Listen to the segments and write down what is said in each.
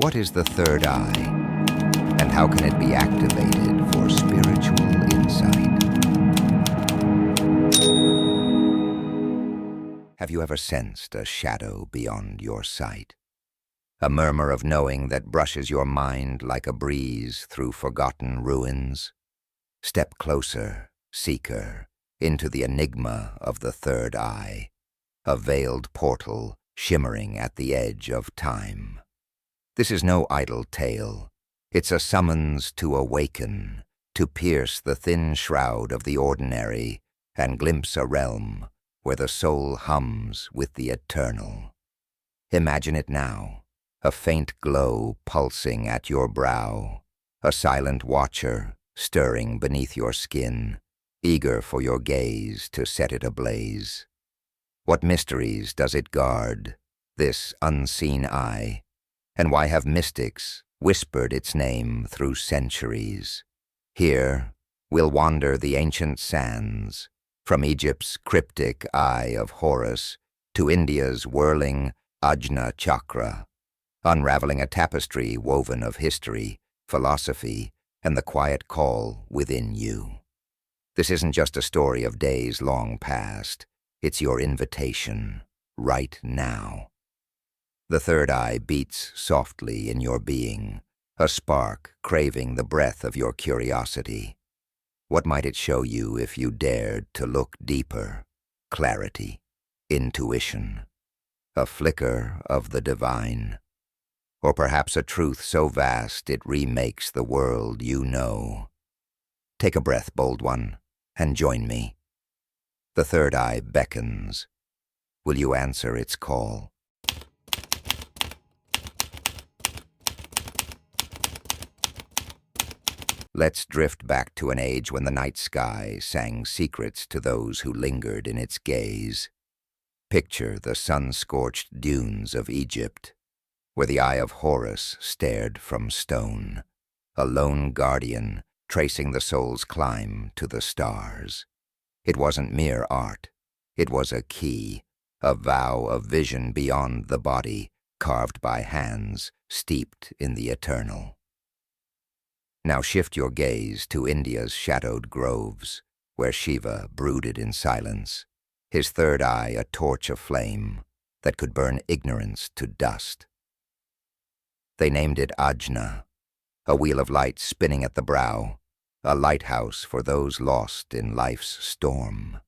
What is the third eye, and how can it be activated for spiritual insight? Have you ever sensed a shadow beyond your sight? A murmur of knowing that brushes your mind like a breeze through forgotten ruins? Step closer, seeker, into the enigma of the third eye, a veiled portal shimmering at the edge of time. This is no idle tale. It's a summons to awaken, to pierce the thin shroud of the ordinary and glimpse a realm where the soul hums with the eternal. Imagine it now, a faint glow pulsing at your brow, a silent watcher stirring beneath your skin, eager for your gaze to set it ablaze. What mysteries does it guard, this unseen eye? And why have mystics whispered its name through centuries? Here we'll wander the ancient sands, from Egypt's cryptic Eye of Horus to India's whirling Ajna Chakra, unraveling a tapestry woven of history, philosophy, and the quiet call within you. This isn't just a story of days long past. It's your invitation, right now. The third eye beats softly in your being, a spark craving the breath of your curiosity. What might it show you if you dared to look deeper? Clarity, intuition, a flicker of the divine, or perhaps a truth so vast it remakes the world you know. Take a breath, bold one, and join me. The third eye beckons. Will you answer its call? Let's drift back to an age when the night sky sang secrets to those who lingered in its gaze. Picture the sun-scorched dunes of Egypt, where the Eye of Horus stared from stone, a lone guardian tracing the soul's climb to the stars. It wasn't mere art. It was a key, a vow of vision beyond the body, carved by hands steeped in the eternal. Now shift your gaze to India's shadowed groves, where Shiva brooded in silence, his third eye a torch of flame that could burn ignorance to dust. They named it Ajna, a wheel of light spinning at the brow, a lighthouse for those lost in life's storm.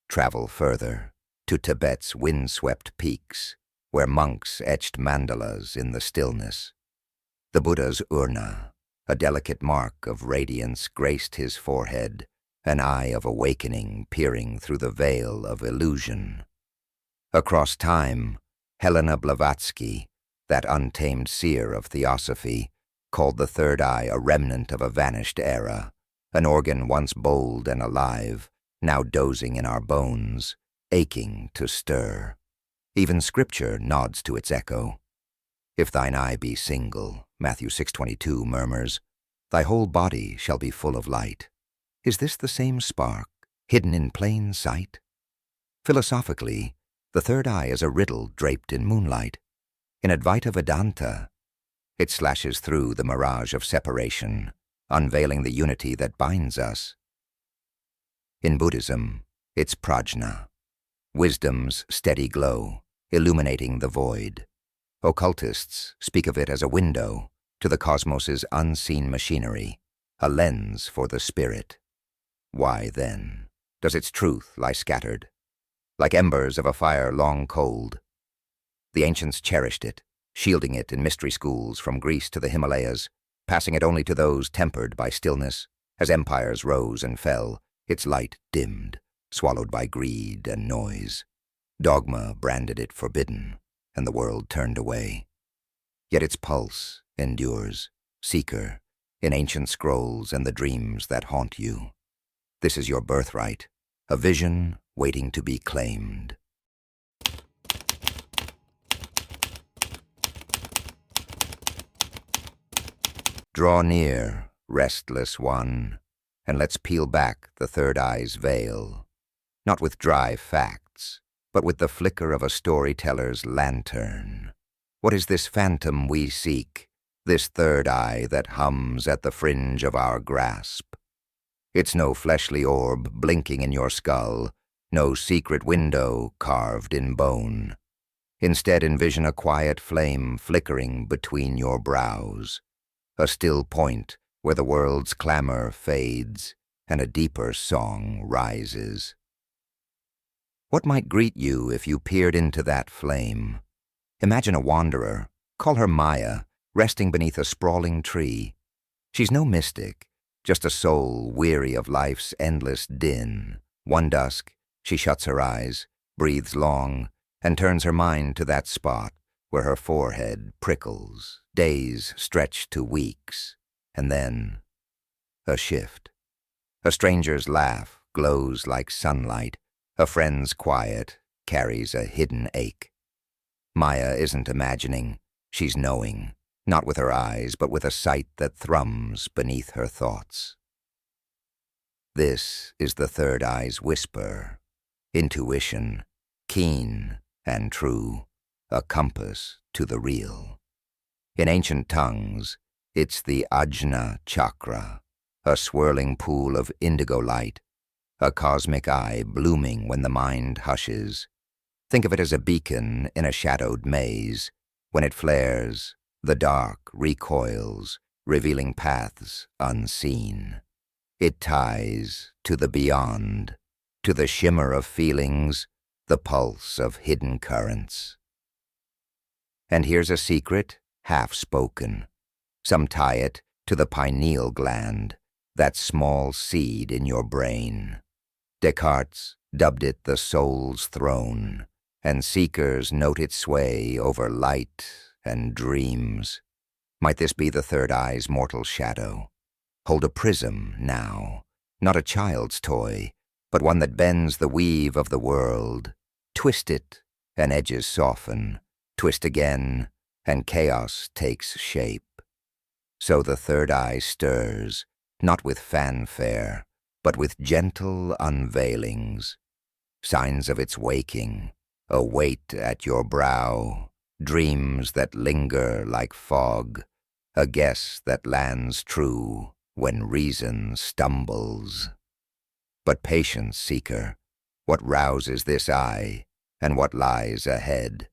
Travel further, to Tibet's wind-swept peaks, where monks etched mandalas in the stillness. The Buddha's urna, a delicate mark of radiance, graced his forehead, an eye of awakening peering through the veil of illusion. Across time, Helena Blavatsky, that untamed seer of theosophy, called the third eye a remnant of a vanished era, an organ once bold and alive, now dozing in our bones, aching to stir. Even Scripture nods to its echo. If thine eye be single, Matthew 6:22 murmurs, thy whole body shall be full of light. Is this the same spark, hidden in plain sight? Philosophically, the third eye is a riddle draped in moonlight. In Advaita Vedanta, it slashes through the mirage of separation, unveiling the unity that binds us. In Buddhism, it's prajna, wisdom's steady glow, illuminating the void. Occultists speak of it as a window to the cosmos's unseen machinery, a lens for the spirit. Why, then, does its truth lie scattered, like embers of a fire long cold? The ancients cherished it, shielding it in mystery schools from Greece to the Himalayas, passing it only to those tempered by stillness. As empires rose and fell, its light dimmed, swallowed by greed and noise. Dogma branded it forbidden, and the world turned away. Yet its pulse endures, seeker, in ancient scrolls and the dreams that haunt you. This is your birthright, a vision waiting to be claimed. Draw near, restless one, and let's peel back the third eye's veil, not with dry facts, but with the flicker of a storyteller's lantern. What is this phantom we seek, this third eye that hums at the fringe of our grasp? It's no fleshly orb blinking in your skull, no secret window carved in bone. Instead, envision a quiet flame flickering between your brows, a still point where the world's clamor fades and a deeper song rises. What might greet you if you peered into that flame? Imagine a wanderer, call her Maya, resting beneath a sprawling tree. She's no mystic, just a soul weary of life's endless din. One dusk, she shuts her eyes, breathes long, and turns her mind to that spot where her forehead prickles, days stretch to weeks, and then a shift. A stranger's laugh glows like sunlight, a friend's quiet carries a hidden ache. Maya isn't imagining, she's knowing, not with her eyes, but with a sight that thrums beneath her thoughts. This is the third eye's whisper, intuition, keen and true, a compass to the real. In ancient tongues, it's the Ajna chakra, a swirling pool of indigo light, a cosmic eye blooming when the mind hushes. Think of it as a beacon in a shadowed maze. When it flares, the dark recoils, revealing paths unseen. It ties to the beyond, to the shimmer of feelings, the pulse of hidden currents. And here's a secret, half-spoken. Some tie it to the pineal gland, that small seed in your brain. Descartes dubbed it the soul's throne, and seekers note its sway over light and dreams. Might this be the third eye's mortal shadow? Hold a prism now, not a child's toy, but one that bends the weave of the world. Twist it, and edges soften. Twist again, and chaos takes shape. So the third eye stirs, not with fanfare, but with gentle unveilings. Signs of its waking, a weight at your brow, dreams that linger like fog, a guess that lands true when reason stumbles. But patience, seeker, what rouses this eye, and what lies ahead?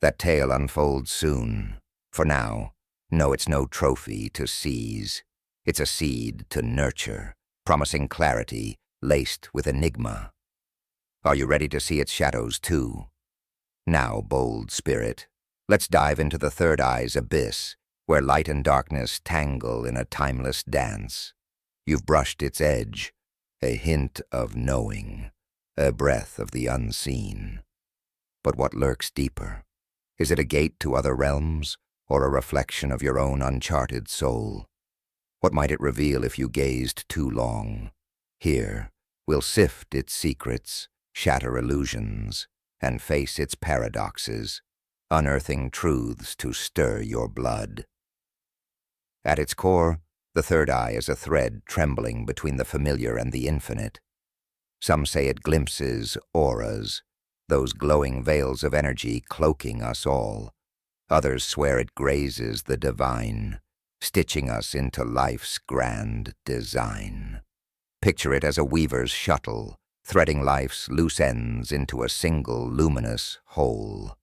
That tale unfolds soon. For now, know it's no trophy to seize. It's a seed to nurture, promising clarity laced with enigma. Are you ready to see its shadows too? Now, bold spirit, let's dive into the third eye's abyss, where light and darkness tangle in a timeless dance. You've brushed its edge, a hint of knowing, a breath of the unseen. But what lurks deeper? Is it a gate to other realms, or a reflection of your own uncharted soul? What might it reveal if you gazed too long? Here, we'll sift its secrets, shatter illusions, and face its paradoxes, unearthing truths to stir your blood. At its core, the third eye is a thread trembling between the familiar and the infinite. Some say it glimpses auras, those glowing veils of energy cloaking us all. Others swear it grazes the divine, stitching us into life's grand design. Picture it as a weaver's shuttle, threading life's loose ends into a single luminous whole.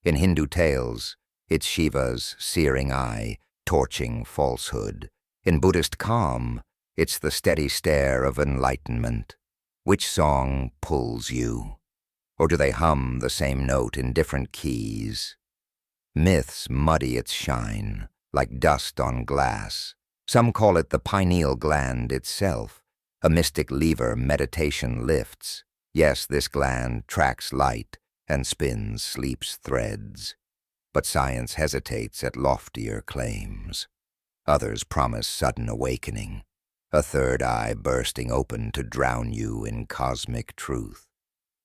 In Hindu tales, it's Shiva's searing eye, torching falsehood. In Buddhist calm, it's the steady stare of enlightenment. Which song pulls you? Or do they hum the same note in different keys? Myths muddy its shine, like dust on glass. Some call it the pineal gland itself, a mystic lever meditation lifts. Yes, this gland tracks light and spins sleep's threads. But science hesitates at loftier claims. Others promise sudden awakening, a third eye bursting open to drown you in cosmic truth.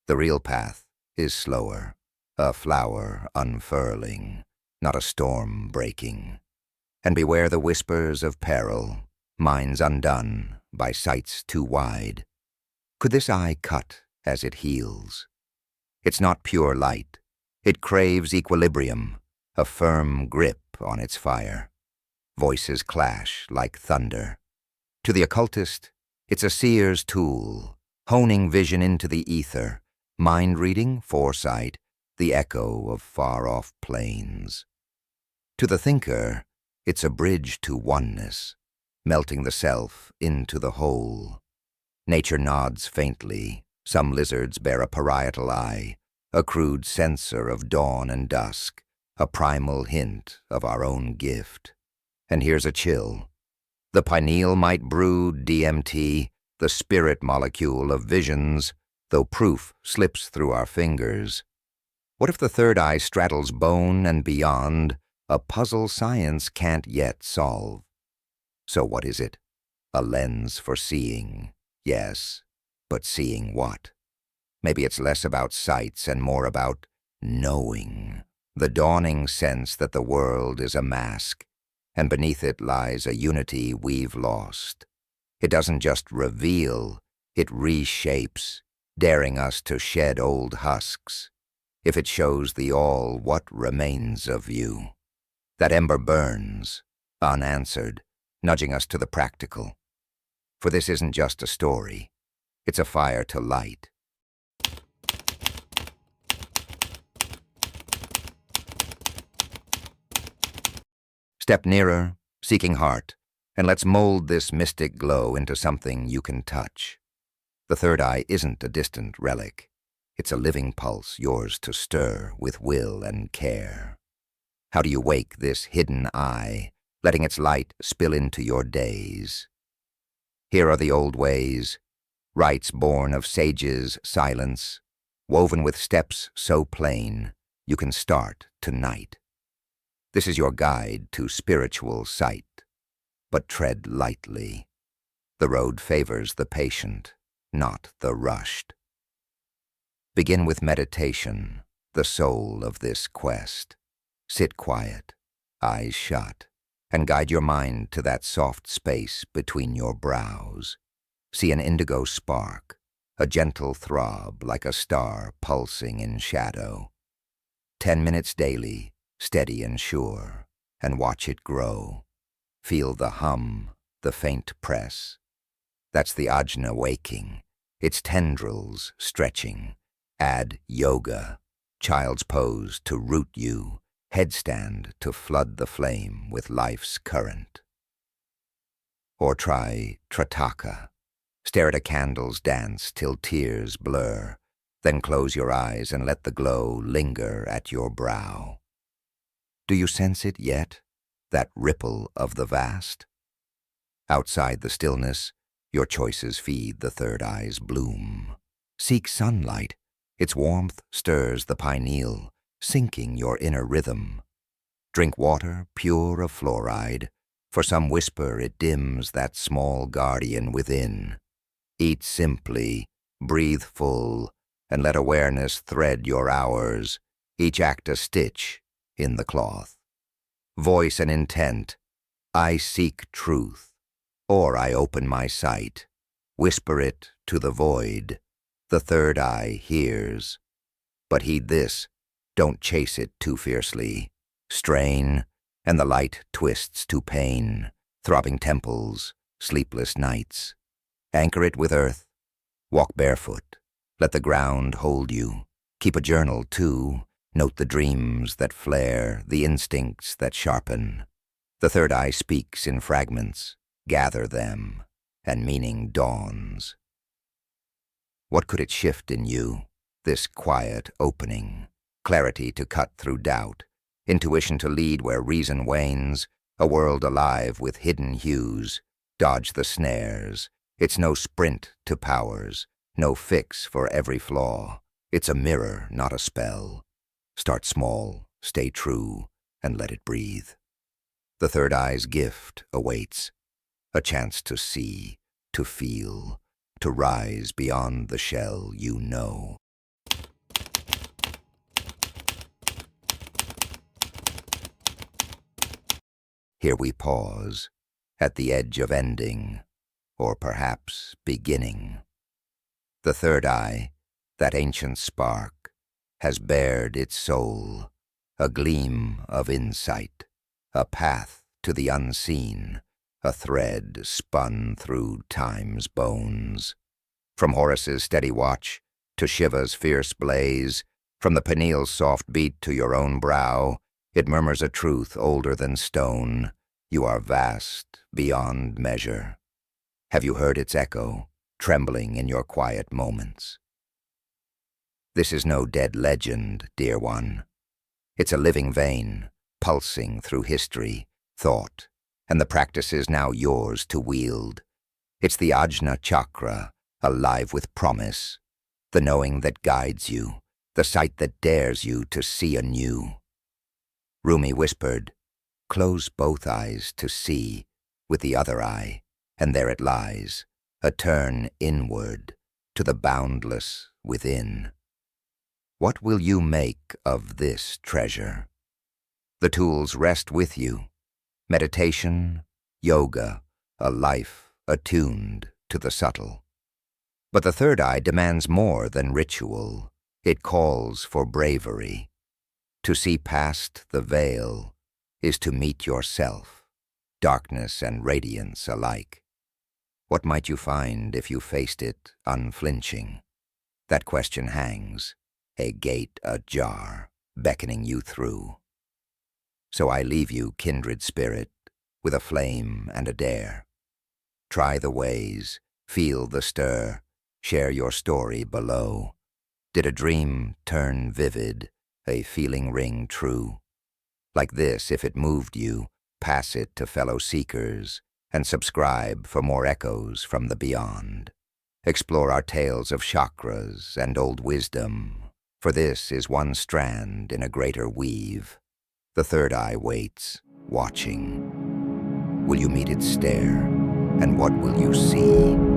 The real path is slower, a flower unfurling, not a storm breaking. And beware the whispers of peril, minds undone by sights too wide. Could this eye cut as it heals? It's not pure light. It craves equilibrium, a firm grip on its fire. Voices clash like thunder. To the occultist, it's a seer's tool, honing vision into the ether, mind-reading, foresight, the echo of far-off plains. To the thinker, it's a bridge to oneness, melting the self into the whole. Nature nods faintly. Some lizards bear a parietal eye, a crude sensor of dawn and dusk, a primal hint of our own gift. And here's a chill. The pineal might brew DMT, the spirit molecule of visions, though proof slips through our fingers. What if the third eye straddles bone and beyond, a puzzle science can't yet solve? So what is it? A lens for seeing, yes, but seeing what? Maybe it's less about sights and more about knowing, the dawning sense that the world is a mask, and beneath it lies a unity we've lost. It doesn't just reveal, it reshapes, daring us to shed old husks. If it shows the all, what remains of you? That ember burns, unanswered, nudging us to the practical. For this isn't just a story, it's a fire to light. Step nearer, seeking heart, and let's mold this mystic glow into something you can touch. The third eye isn't a distant relic. It's a living pulse, yours to stir with will and care. How do you wake this hidden eye, letting its light spill into your days? Here are the old ways, rites born of sages' silence, woven with steps so plain you can start tonight. This is your guide to spiritual sight, but tread lightly. The road favors the patient, not the rushed. Begin with meditation, the soul of this quest. Sit quiet, eyes shut, and guide your mind to that soft space between your brows. See an indigo spark, a gentle throb like a star pulsing in shadow. 10 minutes daily, steady and sure, and watch it grow. Feel the hum, the faint press. That's the ajna waking, its tendrils stretching. Add yoga, child's pose to root you, headstand to flood the flame with life's current. Or try Trataka. Stare at a candle's dance till tears blur, then close your eyes and let the glow linger at your brow. Do you sense it yet, that ripple of the vast? Outside the stillness, your choices feed the third eye's bloom. Seek sunlight. Its warmth stirs the pineal, sinking your inner rhythm. Drink water pure of fluoride, for some whisper it dims that small guardian within. Eat simply, breathe full, and let awareness thread your hours, each act a stitch in the cloth. Voice an intent, I seek truth, or I open my sight. Whisper it to the void. The third eye hears. But heed this, don't chase it too fiercely. Strain, and the light twists to pain, throbbing temples, sleepless nights. Anchor it with earth. Walk barefoot. Let the ground hold you. Keep a journal, too. Note the dreams that flare, the instincts that sharpen. The third eye speaks in fragments. Gather them, and meaning dawns. What could it shift in you, this quiet opening? Clarity to cut through doubt, intuition to lead where reason wanes, a world alive with hidden hues. Dodge the snares. It's no sprint to powers, no fix for every flaw. It's a mirror, not a spell. Start small, stay true, and let it breathe. The third eye's gift awaits, a chance to see, to feel, to rise beyond the shell you know. Here we pause, at the edge of ending, or perhaps beginning. The third eye, that ancient spark, has bared its soul, a gleam of insight, a path to the unseen, a thread spun through time's bones. From Horus's steady watch to Shiva's fierce blaze, from the pineal's soft beat to your own brow, it murmurs a truth older than stone. You are vast beyond measure. Have you heard its echo, trembling in your quiet moments? This is no dead legend, dear one. It's a living vein, pulsing through history, thought, and the practice is now yours to wield. It's the Ajna Chakra, alive with promise, the knowing that guides you, the sight that dares you to see anew. Rumi whispered, "Close both eyes to see with the other eye, and there it lies, a turn inward to the boundless within." What will you make of this treasure? The tools rest with you. Meditation, yoga, a life attuned to the subtle. But the third eye demands more than ritual. It calls for bravery. To see past the veil is to meet yourself, darkness and radiance alike. What might you find if you faced it unflinching? That question hangs, a gate ajar, beckoning you through. So I leave you, kindred spirit, with a flame and a dare. Try the ways, feel the stir, share your story below. Did a dream turn vivid, a feeling ring true? Like this, if it moved you, pass it to fellow seekers, and subscribe for more echoes from the beyond. Explore our tales of chakras and old wisdom, for this is one strand in a greater weave. The third eye waits, watching. Will you meet its stare, and what will you see?